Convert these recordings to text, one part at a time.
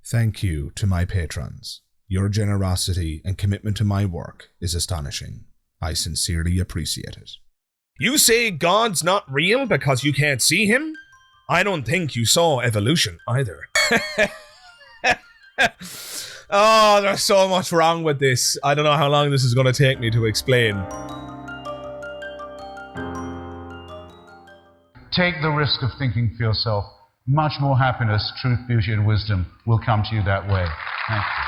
Thank you to my patrons. Your generosity and commitment to my work is astonishing. I sincerely appreciate it. You say God's not real because you can't see him? I don't think you saw evolution either. Oh, there's so much wrong with this. I don't know how long this is going to take me to explain. Take the risk of thinking for yourself. Much more happiness, truth, beauty, and wisdom will come to you that way. Thank you.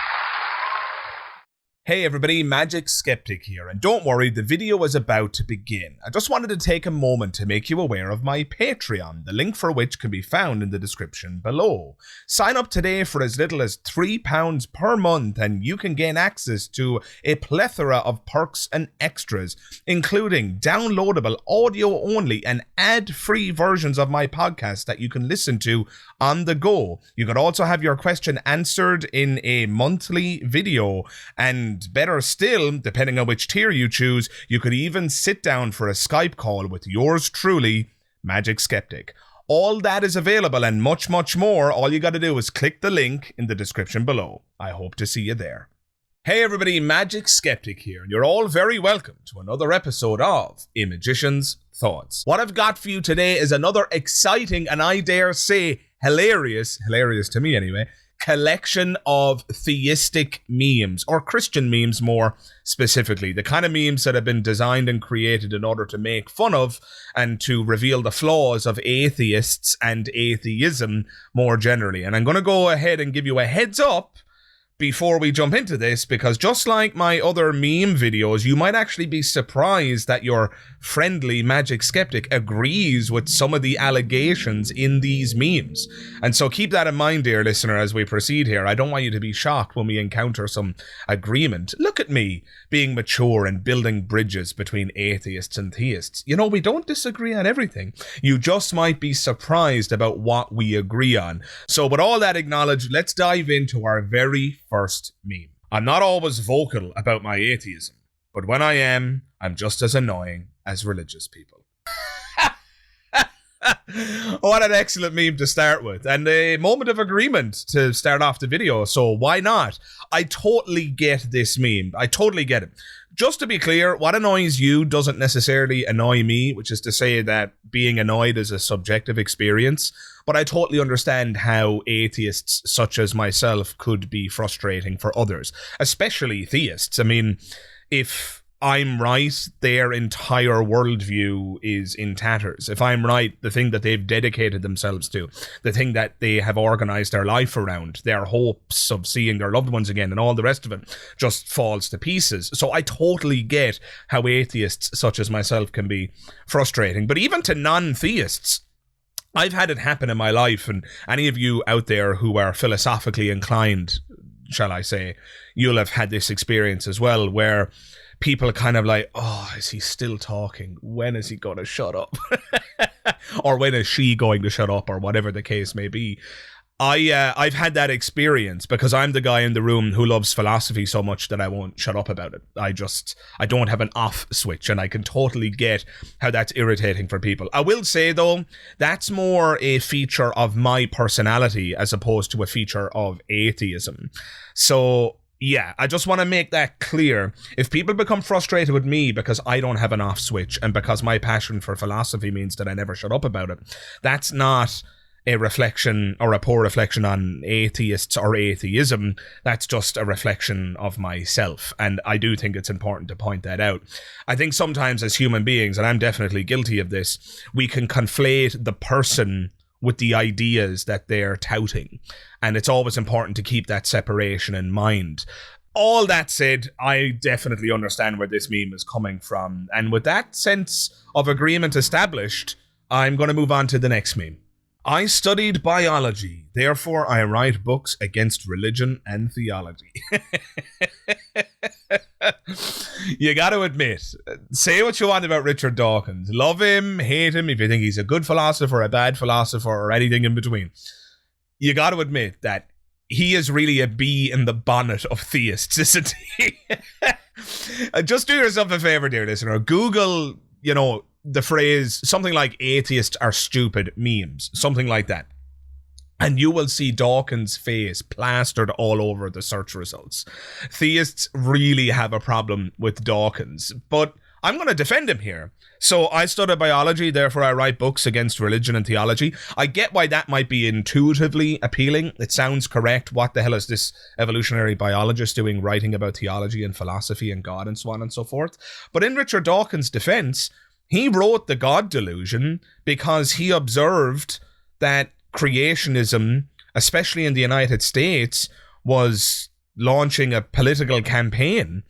Hey everybody, Magic Skeptic here, and don't worry, the video is about to begin. I just wanted to take a moment to make you aware of my Patreon, the link for which can be found in the description below. Sign up today for as little as £3 per month and you can gain access to a plethora of perks and extras, including downloadable audio-only and ad-free versions of my podcast that you can listen to on the go. You can also have your question answered in a monthly video, and better still, depending on which tier you choose, you could even sit down for a Skype call with yours truly, Magic Skeptic. All that is available and much, much more. All you got to do is click the link in the description below. I hope to see you there. Hey everybody, Magic Skeptic here, and you're all very welcome to another episode of A Magician's Thoughts. What I've got for you today is another exciting, and I dare say hilarious to me anyway, collection of theistic memes, or Christian memes more specifically, the kind of memes that have been designed and created in order to make fun of and to reveal the flaws of atheists and atheism more generally. And I'm going to go ahead and give you a heads up before we jump into this, because just like my other meme videos, you might actually be surprised that your friendly Magic Skeptic agrees with some of the allegations in these memes. And so keep that in mind, dear listener, as we proceed here. I don't want you to be shocked when we encounter some agreement. Look at me being mature and building bridges between atheists and theists. You know, we don't disagree on everything. You just might be surprised about what we agree on. So with all that acknowledged, let's dive into our very first meme. I'm not always vocal about my atheism, but when I am, I'm just as annoying as religious people. What an excellent meme to start with, and a moment of agreement to start off the video, so why not? I totally get this meme. I totally get it. Just to be clear, what annoys you doesn't necessarily annoy me, which is to say that being annoyed is a subjective experience, but I totally understand how atheists such as myself could be frustrating for others, especially theists. I mean, if I'm right, their entire worldview is in tatters. If I'm right, the thing that they've dedicated themselves to, the thing that they have organized their life around, their hopes of seeing their loved ones again and all the rest of it just falls to pieces. So I totally get how atheists such as myself can be frustrating. But even to non-theists, I've had it happen in my life, and any of you out there who are philosophically inclined, shall I say, you'll have had this experience as well, where people are kind of like, oh, is he still talking? When is he going to shut up? Or when is she going to shut up, or whatever the case may be. I've had that experience because I'm the guy in the room who loves philosophy so much that I won't shut up about it. I don't have an off switch, and I can totally get how that's irritating for people. I will say though, that's more a feature of my personality as opposed to a feature of atheism. So yeah, I just want to make that clear. If people become frustrated with me because I don't have an off switch and because my passion for philosophy means that I never shut up about it, that's not a reflection or a poor reflection on atheists or atheism. That's just a reflection of myself, and I do think it's important to point that out. I think sometimes as human beings, and I'm definitely guilty of this, we can conflate the person with the ideas that they're touting, and it's always important to keep that separation in mind. All that said, I definitely understand where this meme is coming from, and with that sense of agreement established, I'm going to move on to the next meme. I studied biology, therefore I write books against religion and theology. You got to admit, say what you want about Richard Dawkins. Love him, hate him, if you think he's a good philosopher, a bad philosopher, or anything in between. You got to admit that he is really a bee in the bonnet of theists, isn't he? Just do yourself a favor, dear listener. Google, the phrase something like atheists are stupid memes, something like that. and you will see Dawkins' face plastered all over the search results. Theists really have a problem with Dawkins, but I'm going to defend him here. So I study biology, therefore I write books against religion and theology. I get why that might be intuitively appealing. It sounds correct. What the hell is this evolutionary biologist doing writing about theology and philosophy and God and so on and so forth? But in Richard Dawkins' defense, he wrote The God Delusion because he observed that creationism, especially in the United States, was launching a political campaign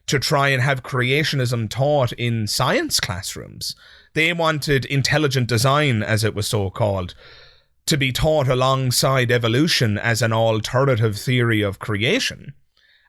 to try and have creationism taught in science classrooms. They wanted intelligent design, as it was so called, to be taught alongside evolution as an alternative theory of creation,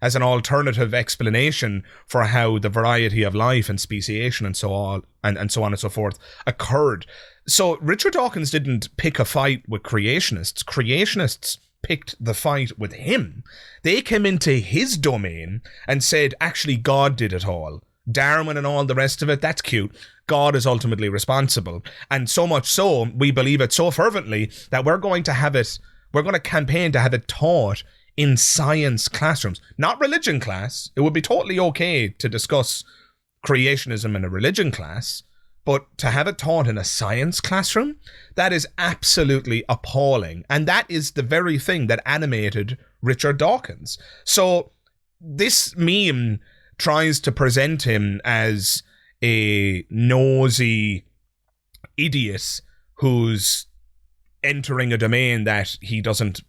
as an alternative explanation for how the variety of life and speciation and so on and so on and so forth occurred. So Richard Dawkins didn't pick a fight with creationists. Creationists picked the fight with him. They came into his domain and said, actually, God did it all. Darwin and all the rest of it, that's cute. God is ultimately responsible. And so much so, we believe it so fervently that we're going to campaign to have it taught in science classrooms. Not religion class. It would be totally okay to discuss creationism in a religion class, but to have it taught in a science classroom, that is absolutely appalling. And that is the very thing that animated Richard Dawkins. So this meme tries to present him as a nosy idiot who's entering a domain that he doesn't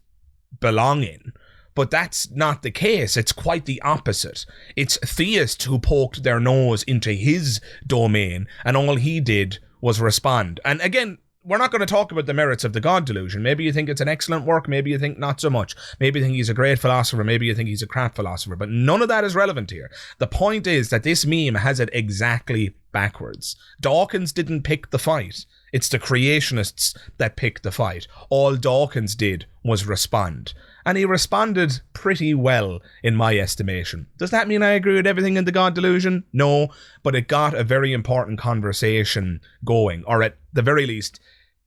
belong in. But that's not the case. It's quite the opposite. It's theists who poked their nose into his domain, and all he did was respond. And again, we're not going to talk about the merits of the God Delusion. Maybe you think it's an excellent work, maybe you think not so much. Maybe you think he's a great philosopher, maybe you think he's a crap philosopher, but none of that is relevant here. The point is that this meme has it exactly backwards. Dawkins didn't pick the fight. It's the creationists that picked the fight. All Dawkins did was respond. And he responded pretty well, in my estimation. Does that mean I agree with everything in the God Delusion? No, but it got a very important conversation going. Or at the very least,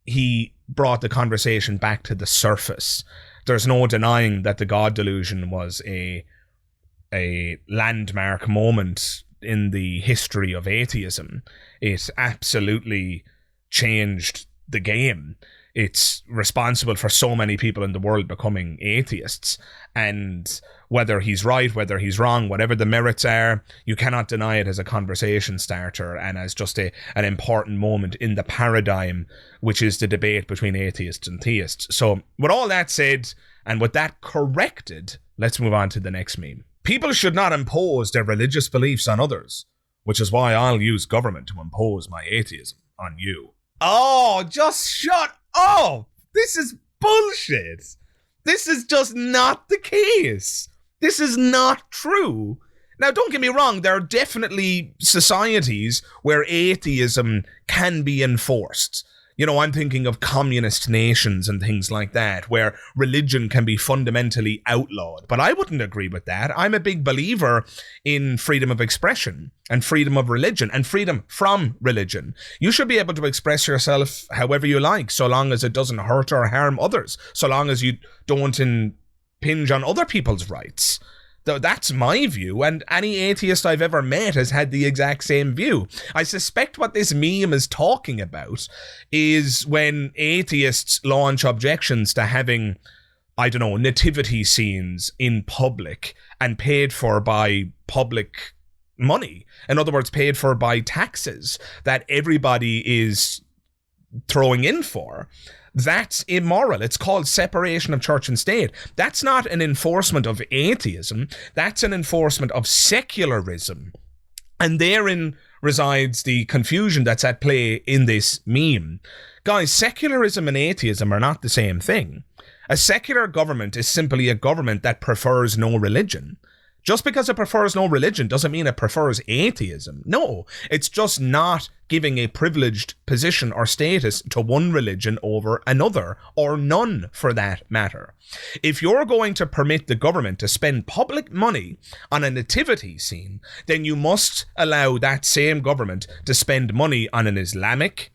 he brought the conversation back to the surface. There's no denying that the God Delusion was a landmark moment in the history of atheism. It absolutely changed the game. It's responsible for so many people in the world becoming atheists. And whether he's right, whether he's wrong, whatever the merits are, you cannot deny it as a conversation starter and as just an important moment in the paradigm, which is the debate between atheists and theists. So with all that said, and with that corrected, let's move on to the next meme. People should not impose their religious beliefs on others, which is why I'll use government to impose my atheism on you. Oh, just shut up! This is bullshit. This is just not the case. This is not true. Now, don't get me wrong, there are definitely societies where atheism can be enforced. You know, I'm thinking of communist nations and things like that, where religion can be fundamentally outlawed. But I wouldn't agree with that. I'm a big believer in freedom of expression and freedom of religion and freedom from religion. You should be able to express yourself however you like, so long as it doesn't hurt or harm others, so long as you don't impinge on other people's rights. That's my view, and any atheist I've ever met has had the exact same view. I suspect what this meme is talking about is when atheists launch objections to having, I don't know, nativity scenes in public and paid for by public money. In other words, paid for by taxes that everybody is throwing in for. That's immoral. It's called separation of church and state. That's not an enforcement of atheism. That's an enforcement of secularism. And therein resides the confusion that's at play in this meme. Guys, secularism and atheism are not the same thing. A secular government is simply a government that prefers no religion. Just because it prefers no religion doesn't mean it prefers atheism. No, it's just not giving a privileged position or status to one religion over another, or none for that matter. If you're going to permit the government to spend public money on a nativity scene, then you must allow that same government to spend money on an Islamic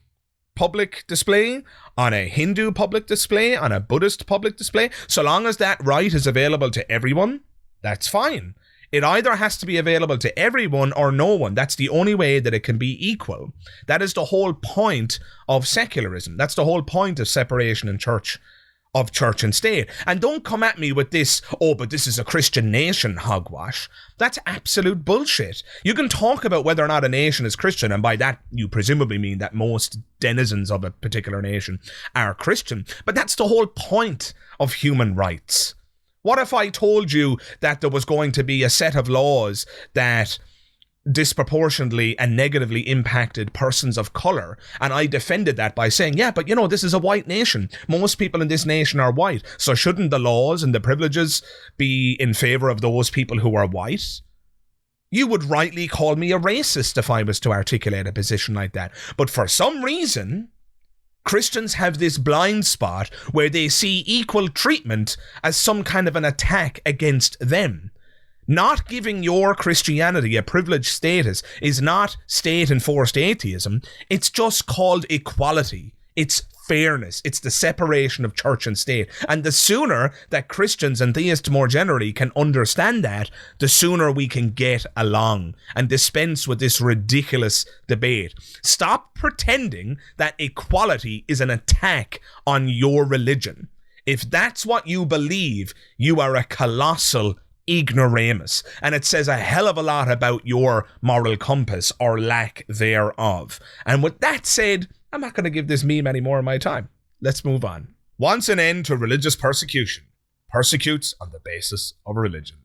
public display, on a Hindu public display, on a Buddhist public display, so long as that right is available to everyone, that's fine. It either has to be available to everyone or no one. That's the only way that it can be equal. That is the whole point of secularism. That's the whole point of separation in church, of church and state. And don't come at me with this, oh, but this is a Christian nation hogwash. That's absolute bullshit. You can talk about whether or not a nation is Christian, and by that you presumably mean that most denizens of a particular nation are Christian, but that's the whole point of human rights. What if I told you that there was going to be a set of laws that disproportionately and negatively impacted persons of color, and I defended that by saying, yeah, but this is a white nation. Most people in this nation are white, so shouldn't the laws and the privileges be in favor of those people who are white? You would rightly call me a racist if I was to articulate a position like that. But for some reason, Christians have this blind spot where they see equal treatment as some kind of an attack against them. Not giving your Christianity a privileged status is not state-enforced atheism. It's just called equality. It's fairness. It's the separation of church and state. And the sooner that Christians and theists more generally can understand that, the sooner we can get along and dispense with this ridiculous debate. Stop pretending that equality is an attack on your religion. If that's what you believe, you are a colossal ignoramus, and it says a hell of a lot about your moral compass or lack thereof. And with that said, I'm not going to give this meme any more of my time. Let's move on. Wants an end to religious persecution. Persecutes on the basis of religion.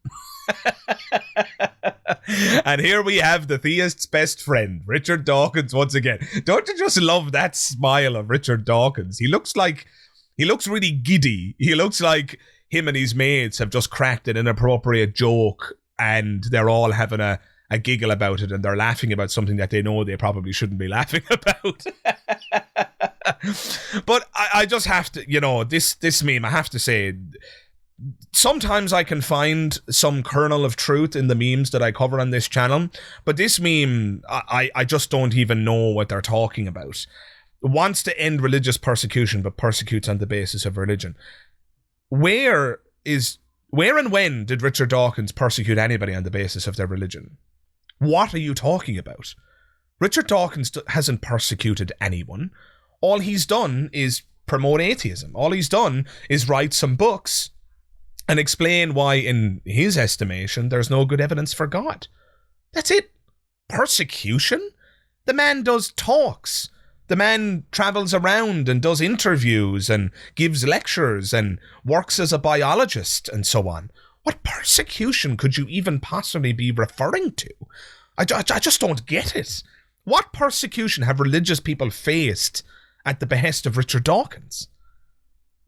And here we have the theist's best friend, Richard Dawkins, once again. Don't you just love that smile of Richard Dawkins? He looks really giddy. He looks like him and his mates have just cracked an inappropriate joke and they're all having a giggle about it, and they're laughing about something that they know they probably shouldn't be laughing about. But I just have to, this meme, I have to say, sometimes I can find some kernel of truth in the memes that I cover on this channel, but this meme, I just don't even know what they're talking about. Wants to end religious persecution, but persecutes on the basis of religion. Where and when did Richard Dawkins persecute anybody on the basis of their religion? What are you talking about? Richard Dawkins hasn't persecuted anyone. All he's done is promote atheism. All he's done is write some books and explain why, in his estimation, there's no good evidence for God. That's it. Persecution? The man does talks. The man travels around and does interviews and gives lectures and works as a biologist and so on. What persecution could you even possibly be referring to? I just don't get it. What persecution have religious people faced at the behest of Richard Dawkins?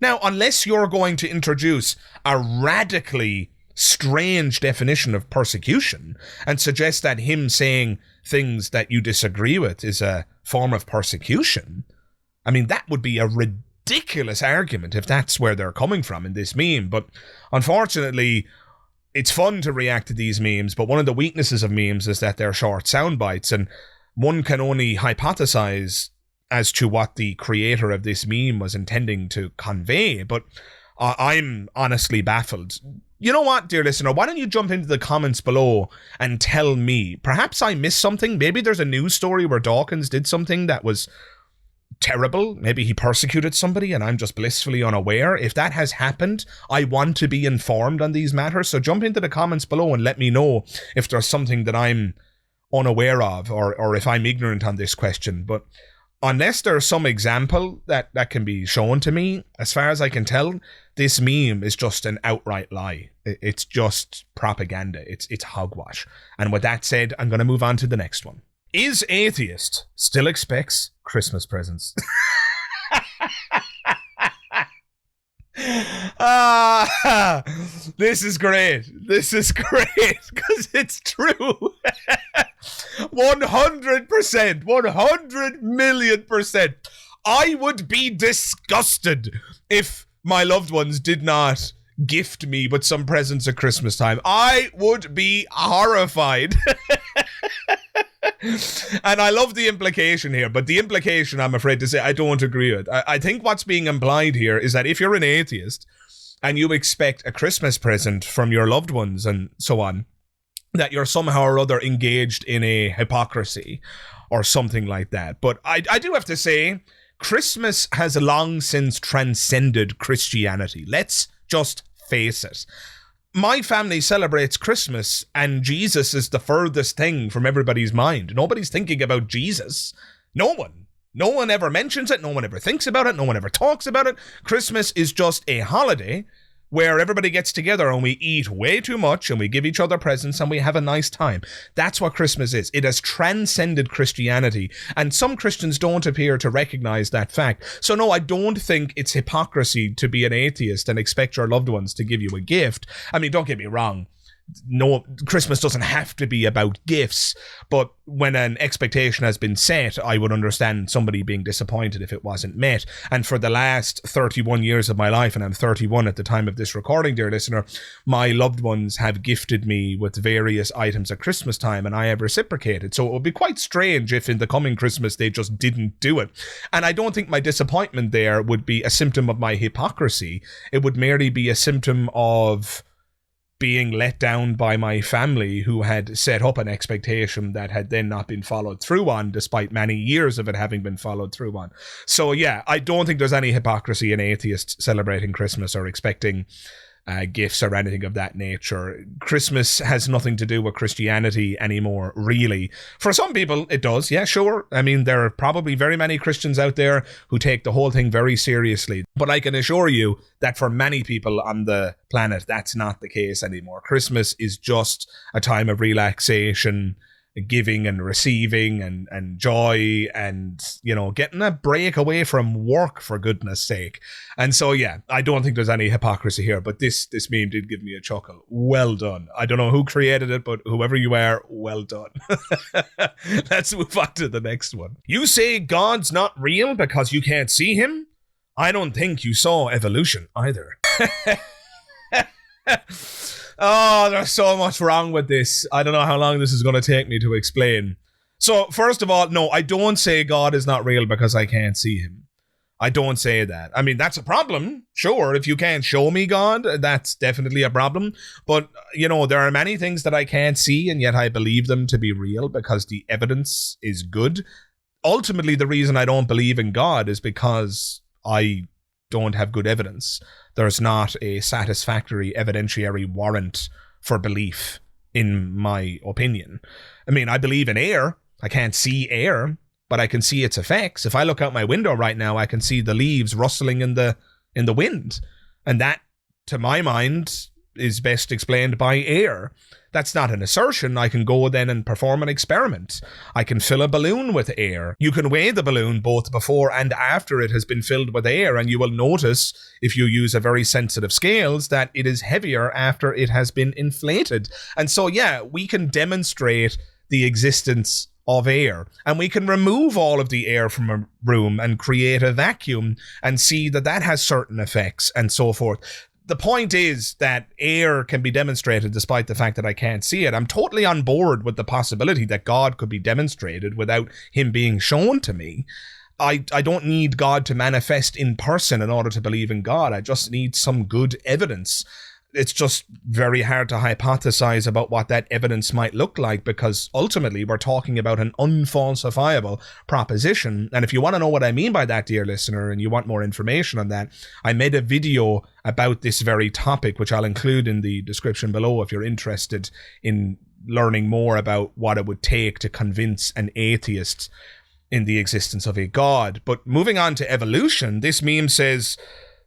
Now, unless you're going to introduce a radically strange definition of persecution and suggest that him saying things that you disagree with is a form of persecution, I mean, that would be a ridiculous argument if that's where they're coming from in this meme. But unfortunately, it's fun to react to these memes, but one of the weaknesses of memes is that they're short sound bites, and one can only hypothesize as to what the creator of this meme was intending to convey, but I'm honestly baffled. You know what, dear listener, why don't you jump into the comments below and tell me, perhaps I missed something, maybe there's a news story where Dawkins did something that was terrible, maybe he persecuted somebody and I'm just blissfully unaware. If that has happened, I want to be informed on these matters, so jump into the comments below and let me know if there's something that I'm unaware of, or if I'm ignorant on this question. But unless there's some example that can be shown to me, as far as I can tell, this meme is just an outright lie. It's just propaganda. It's hogwash. And with that said, I'm going to move on to the next one. Is atheist still expects Christmas presents? This is great. This is great because it's true. 100%, 100,000,000%. I would be disgusted if my loved ones did not gift me with some presents at Christmas time. I would be horrified. And I love the implication here, but the implication, I'm afraid to say, I don't agree with. I think what's being implied here is that if you're an atheist and you expect a Christmas present from your loved ones and so on, that you're somehow or other engaged in a hypocrisy or something like that. But I do have to say, Christmas has long since transcended Christianity. Let's just face it. My family celebrates Christmas, and Jesus is the furthest thing from everybody's mind. Nobody's thinking about Jesus. No one. No one ever mentions it. No one ever thinks about it. No one ever talks about it. Christmas is just a holiday where everybody gets together and we eat way too much and we give each other presents and we have a nice time. That's what Christmas is. It has transcended Christianity, and some Christians don't appear to recognize that fact. So no, I don't think it's hypocrisy to be an atheist and expect your loved ones to give you a gift. I mean, don't get me wrong. No, Christmas doesn't have to be about gifts, but when an expectation has been set, I would understand somebody being disappointed if it wasn't met. And for the last 31 years of my life, and I'm 31 at the time of this recording, dear listener, my loved ones have gifted me with various items at Christmas time, and I have reciprocated. So it would be quite strange if in the coming Christmas they just didn't do it. And I don't think my disappointment there would be a symptom of my hypocrisy. It would merely be a symptom of being let down by my family, who had set up an expectation that had then not been followed through on, despite many years of it having been followed through on. So yeah, I don't think there's any hypocrisy in atheists celebrating Christmas or expecting gifts or anything of that nature. Christmas has nothing to do with Christianity anymore, really. For some people, it does. Yeah, sure. I mean, there are probably very many Christians out there who take the whole thing very seriously. But I can assure you that for many people on the planet, that's not the case anymore. Christmas is just a time of relaxation, giving and receiving and joy and, you know, getting a break away from work, for goodness sake. And so, yeah, I don't think there's any hypocrisy here, but this meme did give me a chuckle. Well done. I don't know who created it, but whoever you are, well done. Let's move on to the next one. You say God's not real because you can't see him? I don't think you saw evolution either. Oh, there's so much wrong with this. I don't know how long this is going to take me to explain. So, first of all, no, I don't say God is not real because I can't see him. I don't say that. I mean, that's a problem. Sure, if you can't show me God, that's definitely a problem. But, you know, there are many things that I can't see, and yet I believe them to be real because the evidence is good. Ultimately, the reason I don't believe in God is because I don't have good evidence. There's not a satisfactory evidentiary warrant for belief, in my opinion. I mean, I believe in air. I can't see air, but I can see its effects. If I look out my window right now, I can see the leaves rustling in the wind. And that, to my mind, is best explained by air. That's not an assertion. I can go then and perform an experiment. I can fill a balloon with air. You can weigh the balloon both before and after it has been filled with air, and you will notice, if you use a very sensitive scales, that it is heavier after it has been inflated. And so, yeah, we can demonstrate the existence of air, and we can remove all of the air from a room and create a vacuum and see that that has certain effects and so forth. The point is that air can be demonstrated despite the fact that I can't see it. I'm totally on board with the possibility that God could be demonstrated without him being shown to me. I don't need God to manifest in person in order to believe in God. I just need some good evidence. It's just very hard to hypothesize about what that evidence might look like, because ultimately we're talking about an unfalsifiable proposition. And if you want to know what I mean by that, dear listener, and you want more information on that, I made a video about this very topic, which I'll include in the description below if you're interested in learning more about what it would take to convince an atheist in the existence of a God. But moving on to evolution, this meme says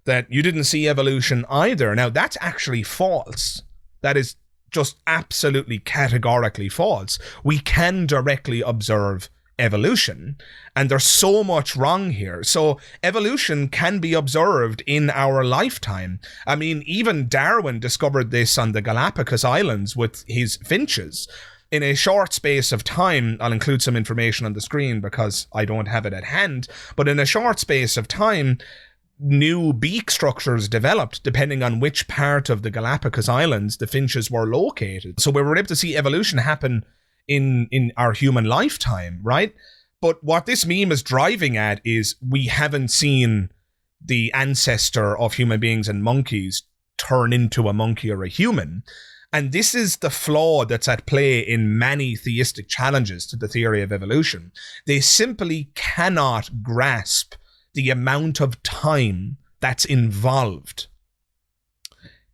that you didn't see evolution either. Now, that's actually false. That is just absolutely categorically false. We can directly observe evolution, and there's so much wrong here. So evolution can be observed in our lifetime. I mean, even Darwin discovered this on the Galapagos Islands with his finches. In a short space of time, I'll include some information on the screen because I don't have it at hand, but in a short space of time, new beak structures developed depending on which part of the Galapagos Islands the finches were located. So we were able to see evolution happen in our human lifetime, right? But what this meme is driving at is we haven't seen the ancestor of human beings and monkeys turn into a monkey or a human. And this is the flaw that's at play in many theistic challenges to the theory of evolution. They simply cannot grasp the amount of time that's involved.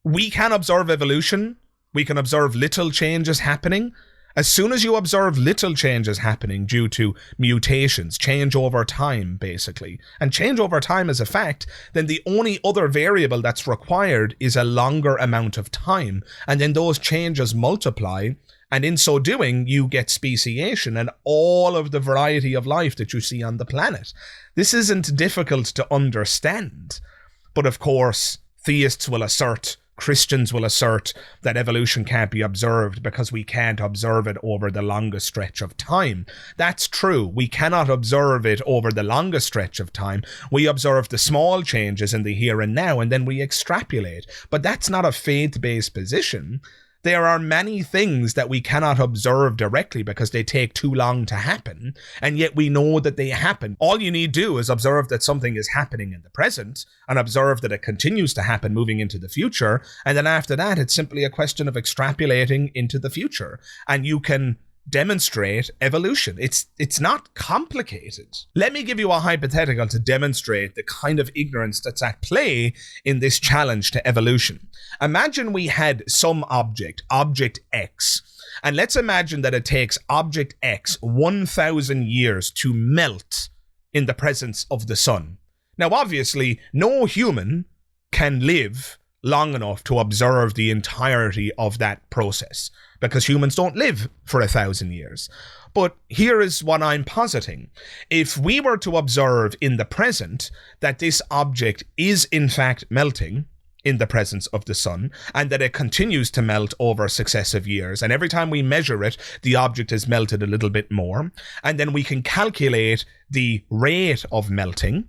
We can observe evolution. We can observe little changes happening. As soon as you observe little changes happening due to mutations, change over time, basically, and change over time is a fact, then the only other variable that's required is a longer amount of time. And then those changes multiply. And in so doing, you get speciation and all of the variety of life that you see on the planet. This isn't difficult to understand. But of course, theists will assert, Christians will assert that evolution can't be observed because we can't observe it over the longest stretch of time. That's true. We cannot observe it over the longest stretch of time. We observe the small changes in the here and now, and then we extrapolate. But that's not a faith-based position. There are many things that we cannot observe directly because they take too long to happen, and yet we know that they happen. All you need to do is observe that something is happening in the present and observe that it continues to happen moving into the future, and then after that, it's simply a question of extrapolating into the future, and you can demonstrate evolution. It's not complicated. Let me give you a hypothetical to demonstrate the kind of ignorance that's at play in this challenge to evolution. Imagine we had some object X, and let's imagine that it takes object X 1,000 years to melt in the presence of the sun. Now, obviously, no human can live long enough to observe the entirety of that process, because humans don't live for 1,000 years. But here is what I'm positing. If we were to observe in the present that this object is in fact melting in the presence of the sun, and that it continues to melt over successive years, and every time we measure it, the object is melted a little bit more, and then we can calculate the rate of melting,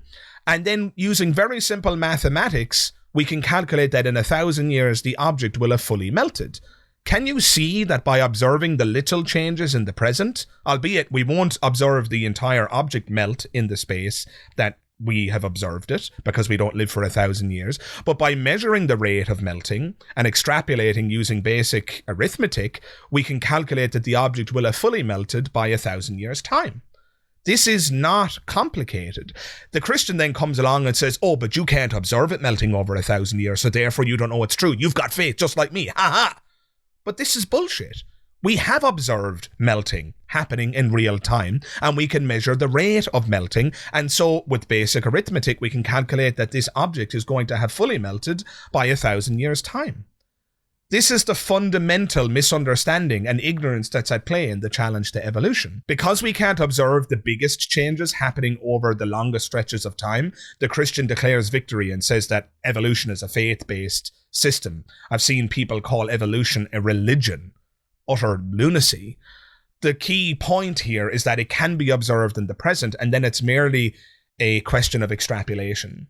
and then using very simple mathematics, we can calculate that in 1,000 years, the object will have fully melted. Can you see that by observing the little changes in the present, albeit we won't observe the entire object melt in the space that we have observed it, because we don't live for 1,000 years, but by measuring the rate of melting and extrapolating using basic arithmetic, we can calculate that the object will have fully melted by 1,000 years' time. This is not complicated. The Christian then comes along and says, oh, but you can't observe it melting over 1,000 years, so therefore you don't know it's true. You've got faith just like me. Ha ha! But this is bullshit. We have observed melting happening in real time, and we can measure the rate of melting, and so with basic arithmetic we can calculate that this object is going to have fully melted by 1,000 years' time. This is the fundamental misunderstanding and ignorance that's at play in the challenge to evolution. Because we can't observe the biggest changes happening over the longest stretches of time, the Christian declares victory and says that evolution is a faith-based system. I've seen people call evolution a religion. Utter lunacy. The key point here is that it can be observed in the present, and then it's merely a question of extrapolation.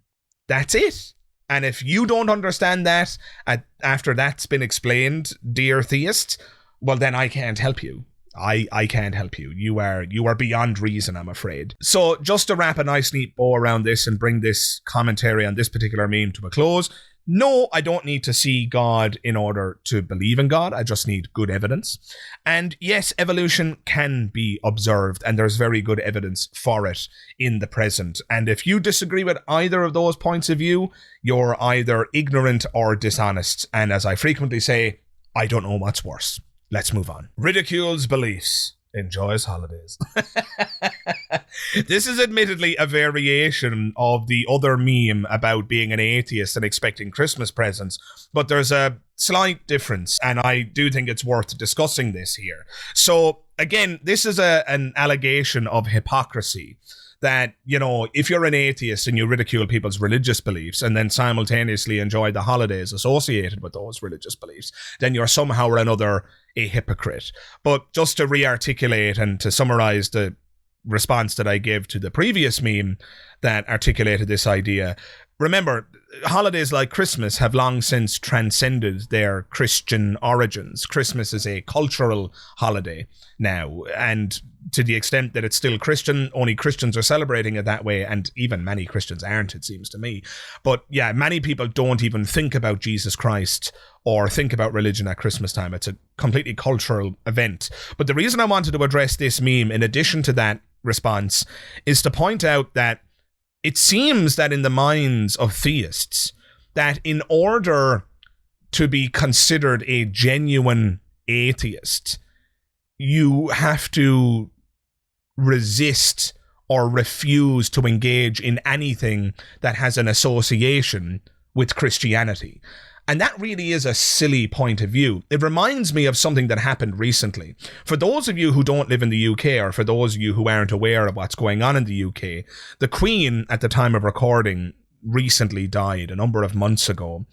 That's it. And if you don't understand that after that's been explained, dear theist, well then I can't help you. I can't help you. You are beyond reason, I'm afraid. So just to wrap a nice neat bow around this and bring this commentary on this particular meme to a close, no, I don't need to see God in order to believe in God. I just need good evidence. And yes, evolution can be observed, and there's very good evidence for it in the present. And if you disagree with either of those points of view, you're either ignorant or dishonest. And as I frequently say, I don't know what's worse. Let's move on. Ridicules beliefs. Enjoys holidays. This is admittedly a variation of the other meme about being an atheist and expecting Christmas presents, but there's a slight difference, and I do think it's worth discussing this here. So, again, this is an allegation of hypocrisy. That, you know, if you're an atheist and you ridicule people's religious beliefs and then simultaneously enjoy the holidays associated with those religious beliefs, then you're somehow or another a hypocrite. But just to re-articulate and to summarize the response that I gave to the previous meme that articulated this idea, Remember, holidays like Christmas have long since transcended their Christian origins. Christmas is a cultural holiday now, and to the extent that it's still Christian, only Christians are celebrating it that way, and even many Christians aren't, it seems to me. But yeah, many people don't even think about Jesus Christ or think about religion at Christmas time. It's a completely cultural event. But the reason I wanted to address this meme, in addition to that response, is to point out that it seems that in the minds of theists, that in order to be considered a genuine atheist, you have to resist or refuse to engage in anything that has an association with Christianity. And that really is a silly point of view. It reminds me of something that happened recently. For those of you who don't live in the UK, or for those of you who aren't aware of what's going on in the UK, the Queen, at the time of recording, recently died a number of months ago,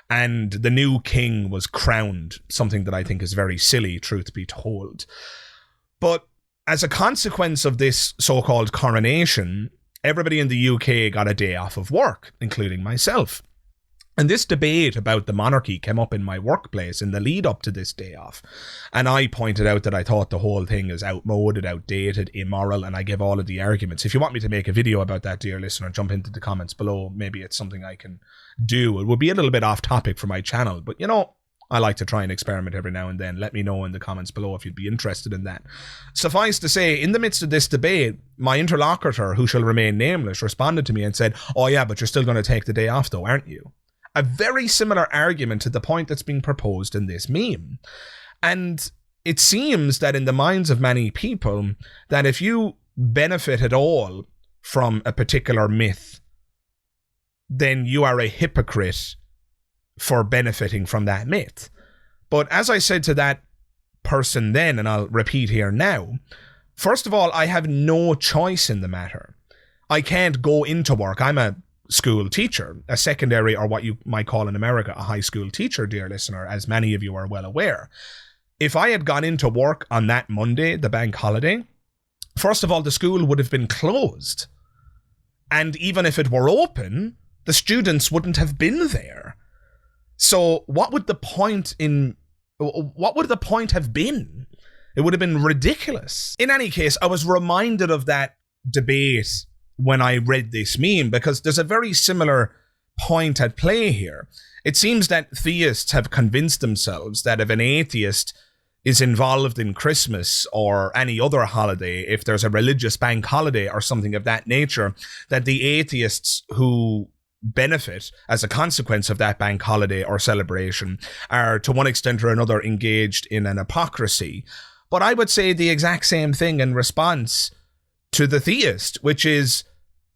and the new king was crowned, something that I think is very silly, truth be told. But as a consequence of this so-called coronation, everybody in the UK got a day off of work, including myself. And this debate about the monarchy came up in my workplace in the lead up to this day off. And I pointed out that I thought the whole thing is outmoded, outdated, immoral, and I gave all of the arguments. If you want me to make a video about that, dear listener, jump into the comments below. Maybe it's something I can do. It would be a little bit off topic for my channel, but you know, I like to try and experiment every now and then. Let me know in the comments below if you'd be interested in that. Suffice to say, in the midst of this debate, my interlocutor, who shall remain nameless, responded to me and said, "Oh yeah, but you're still going to take the day off though, aren't you?" A very similar argument to the point that's being proposed in this meme. And it seems that in the minds of many people, that if you benefit at all from a particular myth, then you are a hypocrite for benefiting from that myth. But as I said to that person then, and I'll repeat here now, first of all, I have no choice in the matter. I can't go into work. I'm a school teacher, a secondary, or what you might call in America, a high school teacher, dear listener, as many of you are well aware. If I had gone into work on that Monday, the bank holiday, first of all, the school would have been closed. And even if it were open, the students wouldn't have been there. So what would the point have been? It would have been ridiculous. In any case, I was reminded of that debate when I read this meme, because there's a very similar point at play here. It seems that theists have convinced themselves that if an atheist is involved in Christmas or any other holiday, if there's a religious bank holiday or something of that nature, that the atheists who benefit as a consequence of that bank holiday or celebration are to one extent or another engaged in an hypocrisy. But I would say the exact same thing in response to the theist, which is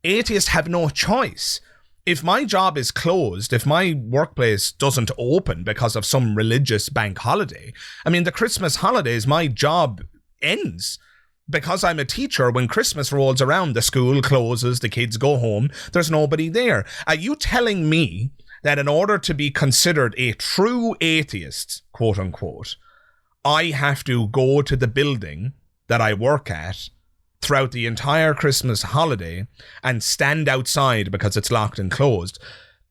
atheists have no choice. If my job is closed, if my workplace doesn't open because of some religious bank holiday, I mean, the Christmas holidays, my job ends. Because I'm a teacher, when Christmas rolls around, the school closes, the kids go home, there's nobody there. Are you telling me that in order to be considered a true atheist, quote unquote, I have to go to the building that I work at throughout the entire Christmas holiday and stand outside because it's locked and closed,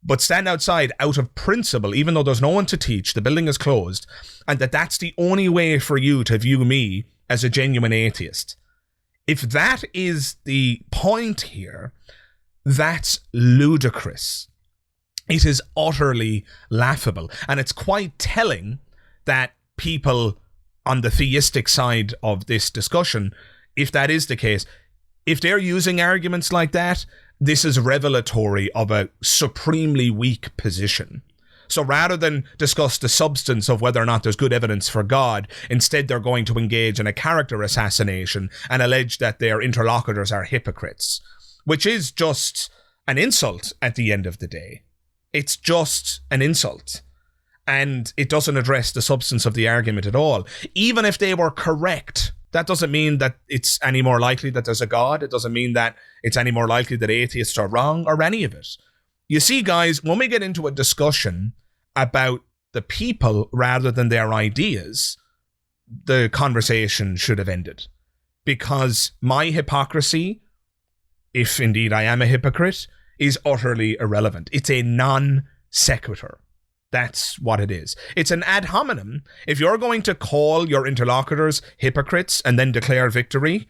but stand outside out of principle, even though there's no one to teach, the building is closed, and that's the only way for you to view me as a genuine atheist? If that is the point here, that's ludicrous. It is utterly laughable. And it's quite telling that people on the theistic side of this discussion, if that is the case, if they're using arguments like that, this is revelatory of a supremely weak position. So rather than discuss the substance of whether or not there's good evidence for God, instead they're going to engage in a character assassination and allege that their interlocutors are hypocrites, which is just an insult at the end of the day. It's just an insult. And it doesn't address the substance of the argument at all. Even if they were correct, that doesn't mean that it's any more likely that there's a God. It doesn't mean that it's any more likely that atheists are wrong or any of it. You see, guys, when we get into a discussion about the people rather than their ideas, the conversation should have ended. Because my hypocrisy, if indeed I am a hypocrite, is utterly irrelevant. It's a non sequitur. That's what it is. It's an ad hominem. If you're going to call your interlocutors hypocrites and then declare victory,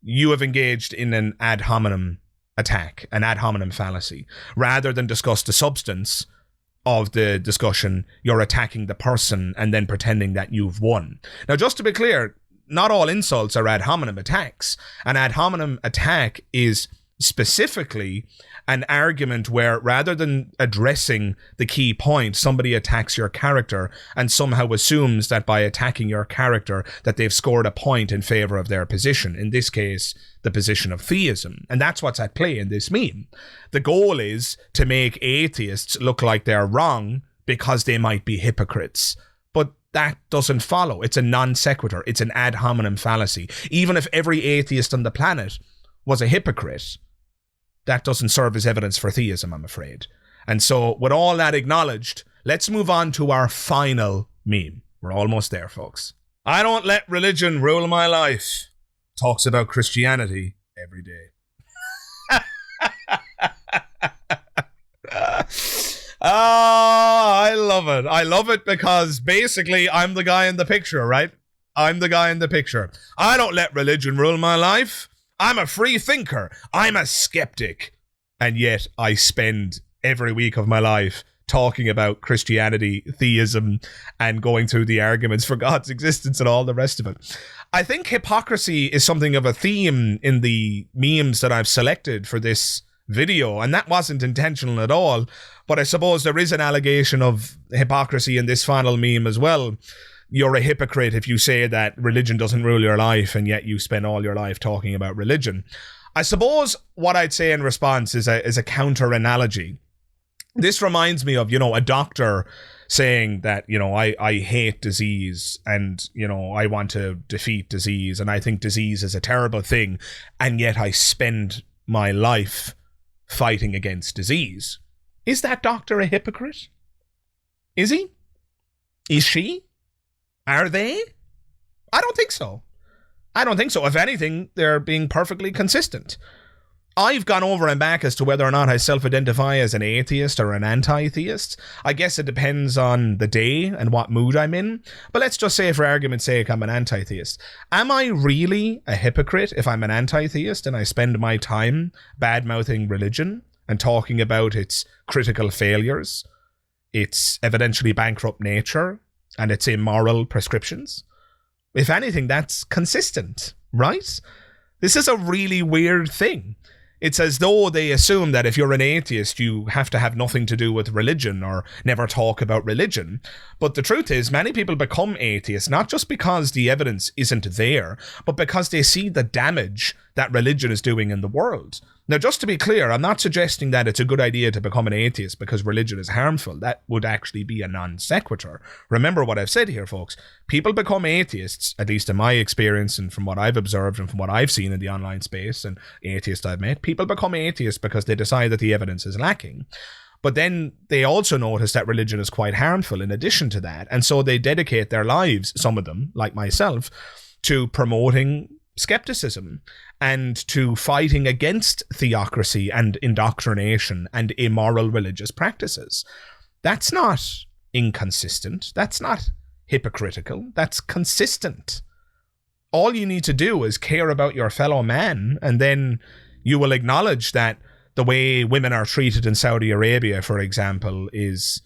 you have engaged in an ad hominem attack, an ad hominem fallacy. Rather than discuss the substance of the discussion, you're attacking the person and then pretending that you've won. Now, just to be clear, not all insults are ad hominem attacks. An ad hominem attack is specifically an argument where, rather than addressing the key point, somebody attacks your character and somehow assumes that by attacking your character that they've scored a point in favor of their position, in this case the position of theism. And that's what's at play in this meme. The goal is to make atheists look like they're wrong because they might be hypocrites. But that doesn't follow. It's a non sequitur. It's an ad hominem fallacy. Even if every atheist on the planet was a hypocrite, that doesn't serve as evidence for theism, I'm afraid. And so, with all that acknowledged, let's move on to our final meme. We're almost there, folks. I don't let religion rule my life. Talks about Christianity every day. I love it. I love it because basically I'm the guy in the picture, right? I'm the guy in the picture. I don't let religion rule my life. I'm a free thinker. I'm a skeptic. And yet I spend every week of my life talking about Christianity, theism, and going through the arguments for God's existence and all the rest of it. I think hypocrisy is something of a theme in the memes that I've selected for this video, and that wasn't intentional at all. But I suppose there is an allegation of hypocrisy in this final meme as well. You're a hypocrite if you say that religion doesn't rule your life and yet you spend all your life talking about religion. I suppose what I'd say in response is a counter analogy. This reminds me of, a doctor saying that, I hate disease and, I want to defeat disease and I think disease is a terrible thing, and yet I spend my life fighting against disease. Is that doctor a hypocrite? Is he? Is she? Are they? I don't think so. If anything, they're being perfectly consistent. I've gone over and back as to whether or not I self-identify as an atheist or an anti-theist. I guess it depends on the day and what mood I'm in. But let's just say, for argument's sake, I'm an anti-theist. Am I really a hypocrite if I'm an anti-theist and I spend my time bad-mouthing religion and talking about its critical failures, its evidentially bankrupt nature, and its immoral prescriptions? If anything, that's consistent, right? This is a really weird thing. It's as though they assume that if you're an atheist, you have to have nothing to do with religion or never talk about religion. But the truth is, many people become atheists, not just because the evidence isn't there, but because they see the damage that religion is doing in the world. Now, just to be clear, I'm not suggesting that it's a good idea to become an atheist because religion is harmful. That would actually be a non sequitur. Remember what I've said here, folks. People become atheists, at least in my experience and from what I've observed and from what I've seen in the online space and atheists I've met, people become atheists because they decide that the evidence is lacking. But then they also notice that religion is quite harmful in addition to that. And so they dedicate their lives, some of them, like myself, to promoting skepticism and to fighting against theocracy and indoctrination and immoral religious practices. That's not inconsistent. That's not hypocritical. That's consistent. All you need to do is care about your fellow man, and then you will acknowledge that the way women are treated in Saudi Arabia, for example, is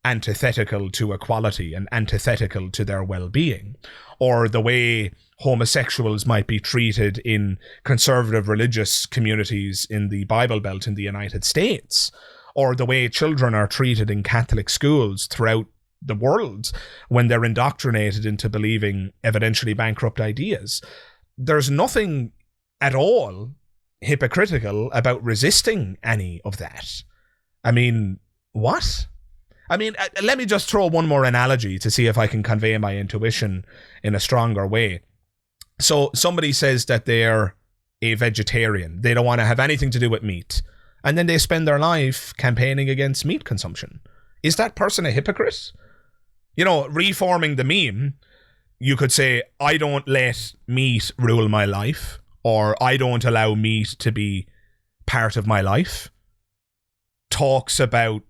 antithetical to equality and antithetical to their well-being, or the way homosexuals might be treated in conservative religious communities in the Bible Belt in the United States, or the way children are treated in Catholic schools throughout the world when they're indoctrinated into believing evidentially bankrupt ideas. There's nothing at all hypocritical about resisting any of that. I mean, what? Let me just throw one more analogy to see if I can convey my intuition in a stronger way. So somebody says that they're a vegetarian. They don't want to have anything to do with meat. And then they spend their life campaigning against meat consumption. Is that person a hypocrite? Reforming the meme, you could say, I don't let meat rule my life, or I don't allow meat to be part of my life. talks about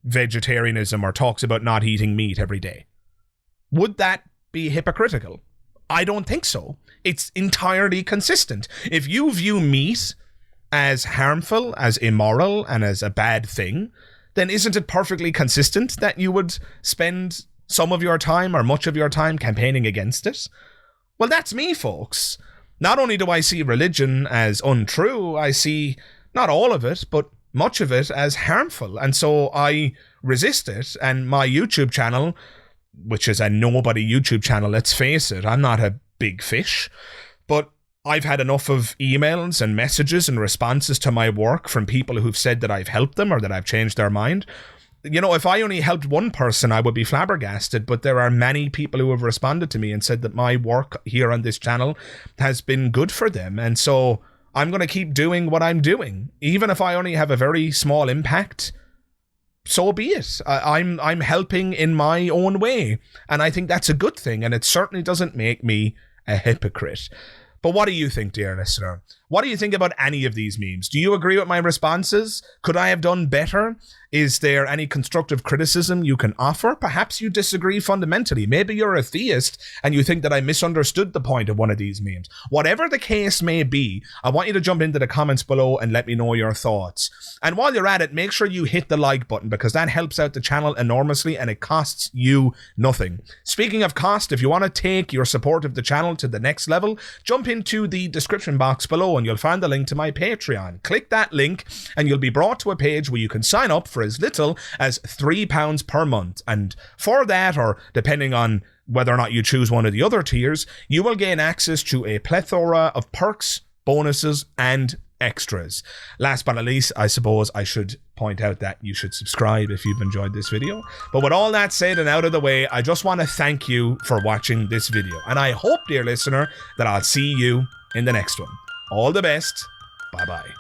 vegetarianism or talks about not eating meat every day. Would that be hypocritical? I don't think so. It's entirely consistent. If you view meat as harmful, as immoral, and as a bad thing, then isn't it perfectly consistent that you would spend some of your time or much of your time campaigning against it? Well, that's me, folks. Not only do I see religion as untrue, I see not all of it, but much of it as harmful. And so I resist it. And my YouTube channel, which is a nobody YouTube channel, let's face it, I'm not a big fish, but I've had enough of emails and messages and responses to my work from people who've said that I've helped them or that I've changed their mind. You know, if I only helped one person, I would be flabbergasted, but there are many people who have responded to me and said that my work here on this channel has been good for them. And so I'm going to keep doing what I'm doing. Even if I only have a very small impact, so be it. I'm helping in my own way. And I think that's a good thing. And it certainly doesn't make me a hypocrite. But what do you think, dear listener? What do you think about any of these memes? Do you agree with my responses? Could I have done better? Is there any constructive criticism you can offer? Perhaps you disagree fundamentally. Maybe you're a theist and you think that I misunderstood the point of one of these memes. Whatever the case may be, I want you to jump into the comments below and let me know your thoughts. And while you're at it, make sure you hit the like button because that helps out the channel enormously and it costs you nothing. Speaking of cost, if you want to take your support of the channel to the next level, jump into the description box below and you'll find the link to my Patreon. Click that link and you'll be brought to a page where you can sign up for as little as £3 per month. And for that, or depending on whether or not you choose one of the other tiers, you will gain access to a plethora of perks, bonuses, and extras. Last but not least, I suppose I should point out that you should subscribe if you've enjoyed this video. But with all that said and out of the way, I just want to thank you for watching this video. And I hope, dear listener, that I'll see you in the next one. All the best. Bye-bye.